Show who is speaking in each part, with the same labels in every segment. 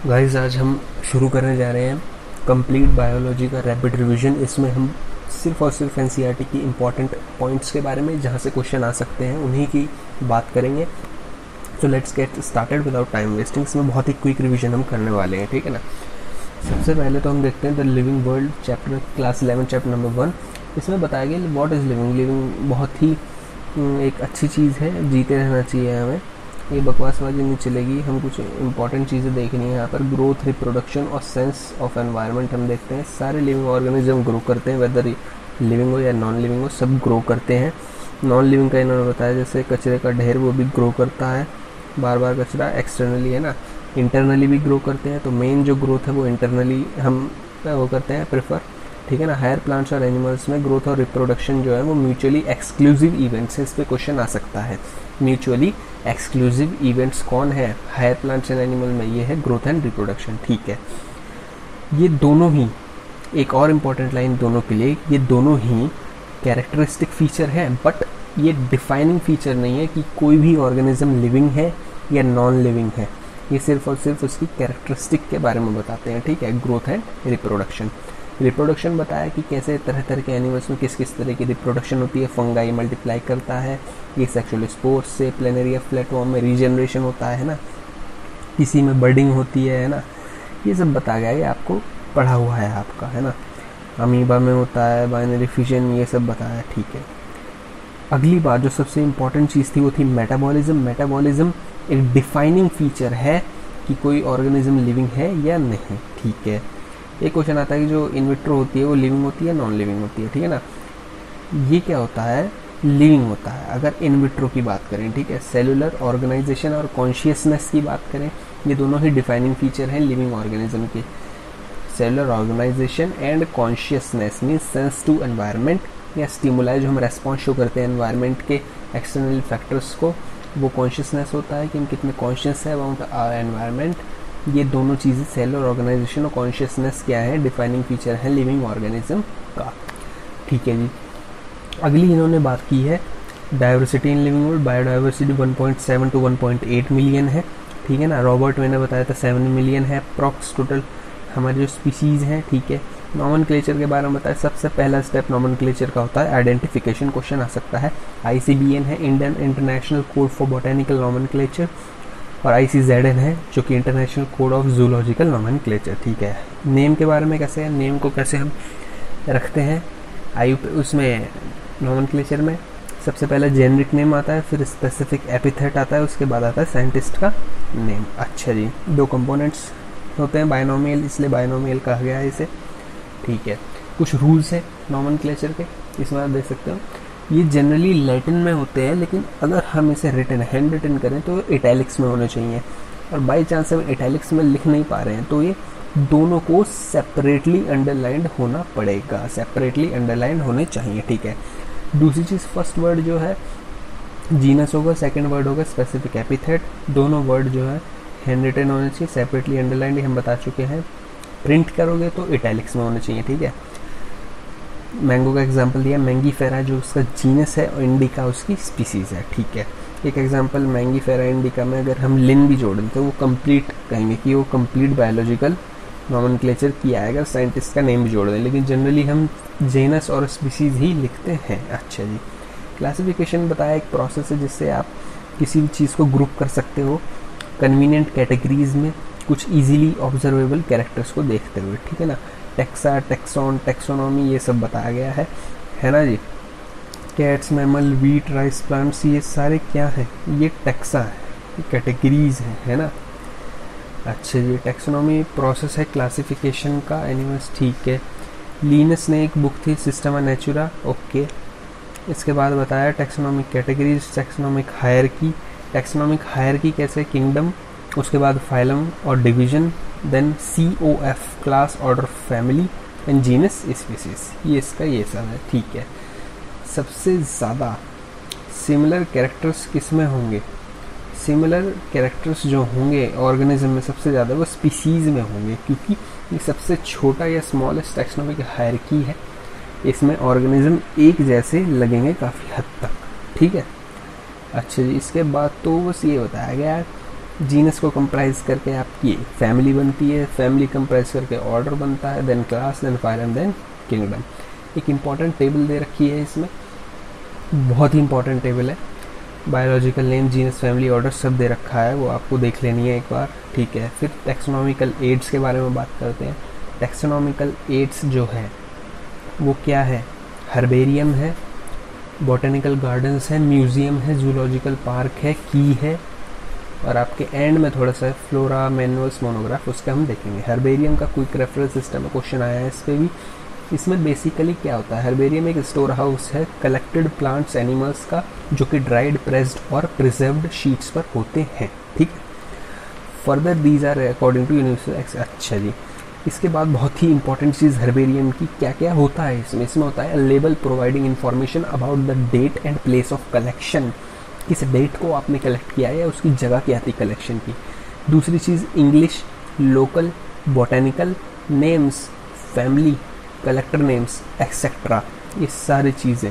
Speaker 1: Guys आज हम शुरू करने जा रहे हैं कंप्लीट बायोलॉजी का रैपिड रिवीजन। इसमें हम सिर्फ और सिर्फ एनसीईआरटी की इम्पॉर्टेंट पॉइंट्स के बारे में जहाँ से क्वेश्चन आ सकते हैं उन्हीं की बात करेंगे। तो let's get started without time wasting. इसमें बहुत ही क्विक रिवीजन हम करने वाले हैं, ठीक है ना। सबसे पहले तो हम देखते हैं the living world chapter, class 11 chapter number 1। इसमें बताया गया व्हाट इज़ लिविंग। लिविंग बहुत ही एक अच्छी चीज़ है, जीते रहना चाहिए हमें, ये बकवासबाजी नहीं चलेगी। हम कुछ इंपॉर्टेंट चीज़ें देखनी है यहाँ पर। ग्रोथ, रिप्रोडक्शन और सेंस ऑफ एनवायरनमेंट हम देखते हैं। सारे लिविंग ऑर्गेनिज्म ग्रो करते हैं, वेदर लिविंग हो या नॉन लिविंग हो, सब ग्रो करते हैं। नॉन लिविंग का इन्होंने बताया जैसे कचरे का ढेर, वो भी ग्रो करता है, बार बार कचरा एक्सटर्नली है ना। इंटरनली भी ग्रो करते हैं, तो मेन जो ग्रोथ है वो इंटरनली हम वो करते हैं प्रेफर, ठीक है ना। हायर प्लांट्स और एनिमल्स में ग्रोथ और रिप्रोडक्शन जो है वो म्यूचुअली एक्सक्लूसिव इवेंट्स है। इस पर क्वेश्चन आ सकता है। म्यूचुअली एक्सक्लूसिव इवेंट्स कौन है हायर प्लांट्स एंड एनिमल में? ये है ग्रोथ एंड रिप्रोडक्शन, ठीक है। ये दोनों ही, एक और इम्पॉर्टेंट लाइन दोनों के लिए, ये दोनों ही कैरेक्टरिस्टिक फीचर है, बट ये डिफाइनिंग फीचर नहीं है कि कोई भी ऑर्गेनिज्म लिविंग है या नॉन लिविंग है। ये सिर्फ और सिर्फ उसकी कैरेक्टरिस्टिक के बारे में बताते हैं, ठीक है। Growth and reproduction. रिप्रोडक्शन बताया कि कैसे तरह तरह के एनिमल्स में किस किस तरह की रिप्रोडक्शन होती है। फंगाई मल्टीप्लाई करता है, ये सेक्सुअल स्पोर्स से, प्लेनेरिया फ्लैटफॉर्म में रीजनरेशन होता है ना, किसी में बर्डिंग होती है ना, ये सब बताया गया, ये आपको पढ़ा हुआ है आपका, है ना। अमीबा में होता है बाइनरी फिजन, ये सब बताया, ठीक है। अगली बात जो सबसे इम्पॉर्टेंट चीज़ थी वो थी मेटाबॉलिज्म। मेटाबॉलिज्म एक डिफाइनिंग फीचर है कि कोई ऑर्गेनिज्म लिविंग है या नहीं, ठीक है। एक क्वेश्चन आता है कि जो इनविट्रो होती है वो लिविंग होती है नॉन लिविंग होती है, ठीक है ना। ये क्या होता है? लिविंग होता है अगर इनविट्रो की बात करें, ठीक है। सेलुलर ऑर्गेनाइजेशन और कॉन्शियसनेस की बात करें, ये दोनों ही डिफाइनिंग फीचर हैं लिविंग ऑर्गेनिज्म के। Cellular organisation and consciousness means sense to environment या स्टिमुलाई, जो हम रेस्पॉन्स शो करते हैं एनवायरनमेंट के एक्सटर्नल फैक्टर्स को, वो कॉन्शियसनेस होता है कि हम कितने कॉन्शियस है अबाउट एनवायरनमेंट। ये दोनों चीज़ें, सेलुलर ऑर्गेनाइजेशन और कॉन्शियसनेस क्या है, डिफाइनिंग फीचर है लिविंग ऑर्गेनिज्म का, ठीक है जी। अगली इन्होंने बात की है diversity in living world. Biodiversity 1.7 to 1.8 million है, ठीक है ना। रॉबर्ट मैंने बताया था 7 मिलियन है अप्रॉक्स टोटल हमारी जो स्पीसीज़ हैं, ठीक है। नॉमेनक्लेचर के बारे में बताया, सबसे पहला स्टेप नॉमेनक्लेचर का होता है आइडेंटिफिकेशन। क्वेश्चन आ सकता है। ICBN है Indian international code for botanical nomenclature, और ICZN है जो कि international code of zoological nomenclature, ठीक है। नेम के बारे में कैसे है, नेम को कैसे हम रखते हैं उसमें नॉमेनक्लेचर में सबसे पहले जेनरिक नेम आता है, फिर स्पेसिफिक एपिथेट आता है, उसके बाद आता है साइंटिस्ट का नेम। अच्छा जी, दो कंपोनेंट्स होते हैं बाइनोमियल, इसलिए बाइनोमियल कहा गया है इसे, ठीक है। कुछ रूल्स है नॉमेनक्लेचर के, इसमें आप देख सकते हो। ये जनरली लैटिन में होते हैं, लेकिन अगर हम इसे रिटन हैंड रिटन करें तो इटैलिक्स में होने चाहिए, और बाई चांस हम इटैलिक्स में लिख नहीं पा रहे हैं तो ये दोनों को सेपरेटली अंडरलाइंड होना पड़ेगा, सेपरेटली अंडरलाइंड होने चाहिए, ठीक है। दूसरी चीज़, फर्स्ट वर्ड जो है जीनस होगा, सेकंड वर्ड होगा स्पेसिफिक एपिथेट। दोनों वर्ड जो है हैंड रिटन होने चाहिए, सेपरेटली अंडरलाइंड हम बता चुके हैं। प्रिंट करोगे तो इटैलिक्स में होने चाहिए, ठीक है। मैंगो का एग्जांपल दिया, मैंगीफेरा जो उसका जीनस है और इंडिका उसकी स्पीसीज़ है, ठीक है। एक एग्जांपल मैंगीफेरा इंडिका में अगर हम लिन भी जोड़ दें तो वो कंप्लीट कहेंगे कि वो कंप्लीट बायोलॉजिकल नॉमेनक्लेचर किया है, अगर साइंटिस्ट का नेम भी जोड़ दें, लेकिन जनरली हम जेनस और स्पीसीज़ ही लिखते हैं। अच्छा जी, क्लासिफिकेशन बताया एक प्रोसेस है जिससे आप किसी भी चीज़ को ग्रुप कर सकते हो कन्वीनियंट कैटेगरीज में, कुछ इजीली ऑब्जर्वेबल कैरेक्टर्स को देखते हुए, ठीक है ना। टेक्सा, टेक्सॉन, टेक्सोनॉमी, ये सब बताया गया है ना जी। Cats, mammal, wheat, rice plants, ये सारे क्या है, ये टेक्सा है, ये कैटेगरीज है ना। अच्छा जी, टेक्सोनॉमी प्रोसेस है क्लासिफिकेशन का एनिमल्स, ठीक है। लीनस ने एक बुक थी सिस्टमा नेचुरा, ओके। इसके बाद बताया taxonomic categories, taxonomic hierarchy. Taxonomic hierarchy कैसे, किंगडम, उसके बाद फाइलम और division, then COF class, order, family and genus, species, ये इसका ये सब है, ठीक है। सबसे ज़्यादा सिमिलर कैरेक्टर्स किस में होंगे? सिमिलर कैरेक्टर्स जो होंगे ऑर्गेनिज्म में सबसे ज़्यादा वो स्पीसीज में होंगे, क्योंकि ये सबसे छोटा या स्मॉलेस्ट टेक्सोनॉमिक हायरकी है। इसमें ऑर्गेनिज्म एक जैसे लगेंगे काफ़ी हद तक, ठीक है। अच्छा जी, इसके बाद तो बस ये बताया गया जीनस को कंप्राइज करके आपकी फैमिली बनती है, फैमिली कंप्राइज करके ऑर्डर बनता है, then class, then phylum, then kingdom. एक इम्पॉर्टेंट टेबल दे रखी है इसमें, बहुत ही इंपॉर्टेंट टेबल है। Biological name, genus, family, order सब दे रखा है, वो आपको देख लेनी है एक बार, ठीक है। फिर टैक्सोनॉमिकल एड्स के बारे में बात करते हैं। टैक्सोनॉमिकल एड्स जो है वो क्या है? हर्बेरियम है, बॉटनिकल गार्डन्स है, म्यूजियम है, जूलॉजिकल पार्क है, की है, और आपके एंड में थोड़ा सा फ्लोरा, मैनुअल्स, मोनोग्राफ, उसका हम देखेंगे। हर्बेरियम का क्विक रेफरेंस सिस्टम में क्वेश्चन आया है इस पर भी। इसमें बेसिकली क्या होता है? हर्बेरियम एक स्टोर हाउस है कलेक्टेड प्लांट्स, एनिमल्स का, जो कि ड्राइड, प्रेस्ड और प्रिजर्व्ड शीट्स पर होते हैं, ठीक है। Further these are according to universal. अच्छा जी, इसके बाद बहुत ही इंपॉर्टेंट चीज़ हर्बेरियम की, क्या क्या होता है इसमें? इसमें होता है label providing information about the date and place of collection, किस डेट को आपने कलेक्ट किया है या उसकी जगह क्या थी कलेक्शन की। दूसरी चीज़ English, local, botanical names, family, collector names etcetera, ये सारी चीज़ें।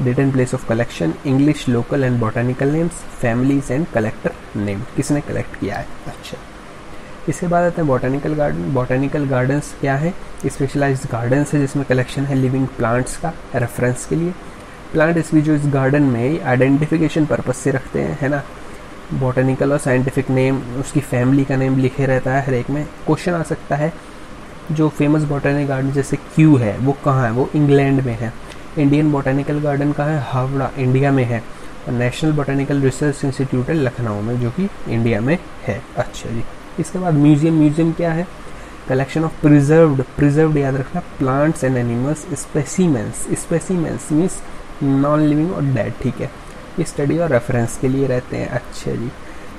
Speaker 1: Date and place of collection, English, local and botanical names, families and collector name, किसने कलेक्ट किया है। अच्छा, इसके बाद आते हैं बॉटेनिकल गार्डन। बॉटेनिकल गार्डन्स क्या है? स्पेशलाइज्ड गार्डन्स है जिसमें कलेक्शन है लिविंग प्लांट्स का रेफरेंस के लिए। प्लांट स्पीशीज जो इस गार्डन में आइडेंटिफिकेशन पर्पज से रखते हैं, है ना। बॉटेनिकल और साइंटिफिक नेम, उसकी फैमिली का नेम लिखे रहता है हर एक में। क्वेश्चन आ सकता है जो फेमस बॉटेनिकल गार्डन जैसे क्यू है वो कहाँ है? वो इंग्लैंड में है। इंडियन बॉटेनिकल गार्डन कहाँ है? हावड़ा, इंडिया में है। और नेशनल बॉटेनिकल रिसर्च इंस्टीट्यूट है लखनऊ में, जो कि इंडिया में है। अच्छा जी, इसके बाद म्यूजियम। म्यूजियम क्या है? कलेक्शन ऑफ प्रिजर्व्ड याद रखना, plants and animals, specimens. Specimens means non living और डेड, ठीक है। ये स्टडी और रेफरेंस के लिए रहते हैं। अच्छा जी,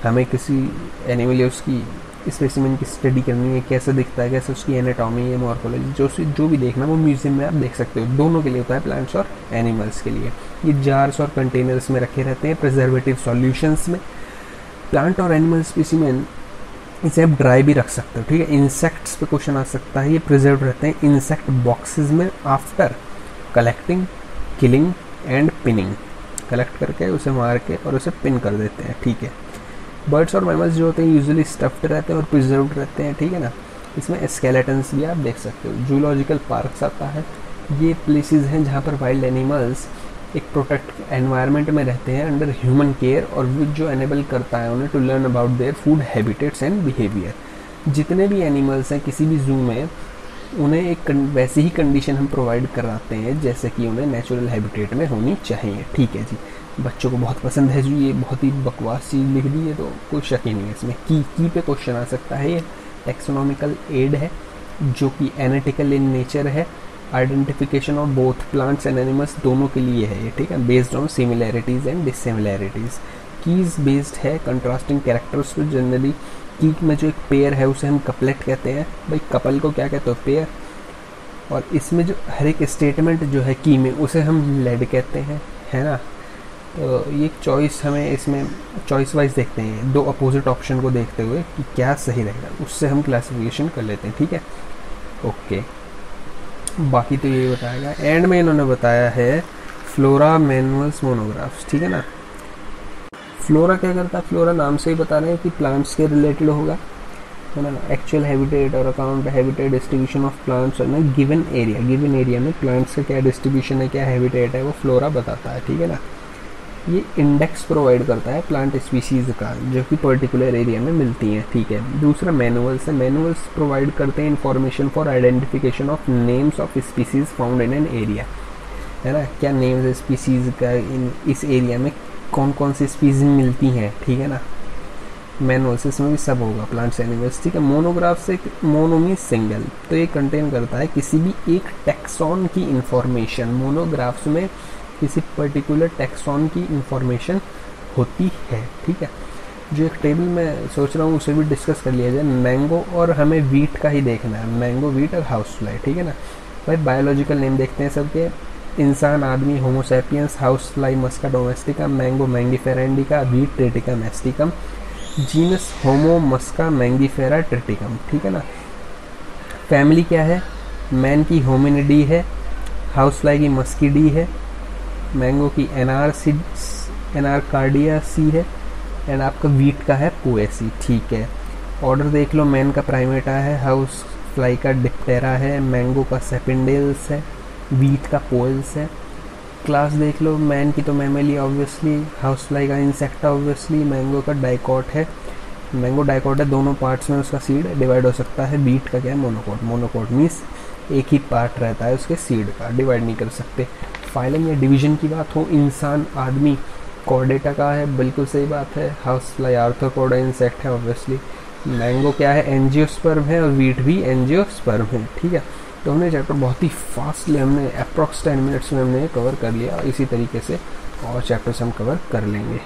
Speaker 1: हमें किसी एनिमल या उसकी स्पेसिमेन की स्टडी करनी है, कैसे दिखता है, कैसे उसकी एनाटॉमी है, मॉर्फोलॉजी, जो भी देखना वो म्यूजियम में आप देख सकते हो। दोनों के लिए होता है, प्लांट्स और एनिमल्स के लिए। ये जार्स और कंटेनर्स में रखे रहते हैं, प्रिजर्वेटिव सॉल्यूशंस में। प्लांट और एनिमल स्पेसिमेन इसे आप ड्राई भी रख सकते हो, ठीक है। इंसेक्ट्स पे क्वेश्चन आ सकता है, ये प्रिजर्व रहते हैं इंसेक्ट बॉक्सेस में after collecting, killing and pinning. Collect करके उसे मार के और उसे पिन कर देते हैं, ठीक है। बर्ड्स और मैमल्स जो होते हैं यूजुअली स्टफ्ड रहते हैं और प्रिजर्व्ड रहते हैं, ठीक है ना। इसमें स्केलेटन्स भी आप देख सकते हो। जूलॉजिकल पार्क्स आता है, ये प्लेसेस हैं जहाँ पर वाइल्ड एनिमल्स एक प्रोटेक्ट एनवायरनमेंट में रहते हैं अंडर ह्यूमन केयर, और विच जो एनेबल करता है उन्हें to learn about their food habitats and behaviour. जितने भी एनिमल्स हैं किसी भी जू में, उन्हें एक वैसी ही कंडीशन हम प्रोवाइड कराते हैं जैसे कि उन्हें नेचुरल हैबिटेट में होनी चाहिए, ठीक है जी। बच्चों को बहुत पसंद है जी, ये बहुत ही बकवास चीज़ लिख दी है, तो कोई शक ही नहीं है इसमें। की पे क्वेश्चन आ सकता है। ये टैक्सोनॉमिकल एड है जो कि एनालिटिकल इन नेचर है, identification of both plants and animals दोनों के लिए है ये, ठीक है। Based on similarities and dissimilarities. Keys based है कंट्रास्टिंग कैरेक्टर्स पे। जनरली की में जो एक पेयर है उसे हम कपलेट कहते हैं। भाई कपल को क्या कहते हो? पेयर। और इसमें जो हर एक स्टेटमेंट जो है की में उसे हम लेड कहते हैं, है ना। तो ये चॉइस हमें इसमें चॉइस वाइज देखते हैं, दो अपोजिट ऑप्शन को देखते हुए कि क्या सही रहेगा, उससे हम क्लासिफिकेशन कर लेते हैं, ठीक है। ओके, बाकी तो ये बताएगा। एंड में इन्होंने बताया है फ्लोरा, मैनुअल्स, मोनोग्राफ्स, ठीक है ना। फ्लोरा क्या करता है? फ्लोरा नाम से ही बता रहे हैं कि प्लांट्स के रिलेटेड होगा, है ना। एक्चुअल हैबिटेट और account habitat distribution of plants है ना, गिवन एरिया में प्लांट्स का क्या डिस्ट्रीब्यूशन है, क्या हैबिटेट है, वो फ्लोरा बताता है, ठीक है ना। ये इंडेक्स प्रोवाइड करता है प्लांट स्पीशीज़ का जो कि पर्टिकुलर एरिया में मिलती हैं, ठीक है। दूसरा मैनुअल्स है। मैनुअल्स प्रोवाइड करते हैं information for identification of names of species found in an area, है ना। क्या नेम्स है स्पीशीज़ का, इस एरिया में कौन कौन सी स्पीशीज मिलती हैं, ठीक है ना। मैनुअल्स इसमें भी सब होगा, प्लांट्स एनिमल्स, ठीक है। मोनोग्राफ से मोनो मीन सिंगल, तो ये कंटेन करता है किसी भी एक टैक्सॉन की इंफॉर्मेशन। मोनोग्राफ्स में किसी पर्टिकुलर टैक्सॉन की इंफॉर्मेशन होती है, ठीक है। जो एक टेबल में सोच रहा हूँ उसे भी डिस्कस कर लिया जाए। मैंगो और हमें वीट का ही देखना है, मैंगो, वीट और हाउस फ्लाई, ठीक है ना। भाई बायोलॉजिकल नेम देखते हैं सबके। इंसान, आदमी, Homo sapiens, house fly Musca domestica, mango Mangifera indica, wheat Triticum मेस्टिकम, genus Homo Musca Mangifera Triticum, ठीक है ना। फैमिली क्या है? मैन की होमिनिडी है, हाउस फ्लाई की मस्कीडी है, मैंगो की एनारकार्डियासी है, एंड आपका वीट का है पोएसी, ठीक है। ऑर्डर देख लो, मैन का प्राइमेटा है, हाउस फ्लाई का डिप्टेरा है, मैंगो का सेपिंडेल्स है, वीट का पोल्स है। क्लास देख लो, मैन की तो मैमेली ऑब्वियसली, हाउस फ्लाई का इंसेक्टा ऑब्वियसली, मैंगो का डाइकॉट है, मैंगो डाइकॉट है, दोनों पार्ट्स में उसका सीड डिवाइड हो सकता है। बीट का क्या है, मोनोकॉट, मोनोकॉट मीन्स एक ही पार्ट रहता है उसके सीड का, डिवाइड नहीं कर सकते। फाइलम या डिवीजन की बात हो, इंसान, आदमी, कॉर्डेटा का है, बिल्कुल सही बात है। हाउस फ्लाई आर्थ्रोपोडा इंसेक्ट है ऑब्वियसली। मैंगो क्या है, एंजियोस्पर्म है, और वीट भी एंजियोस्पर्म है, ठीक है। तो हमने चैप्टर बहुत ही फास्टली, हमने अप्रॉक्स 10 मिनट्स में हमने कवर कर लिया, इसी तरीके से और चैप्टर्स हम कवर कर लेंगे।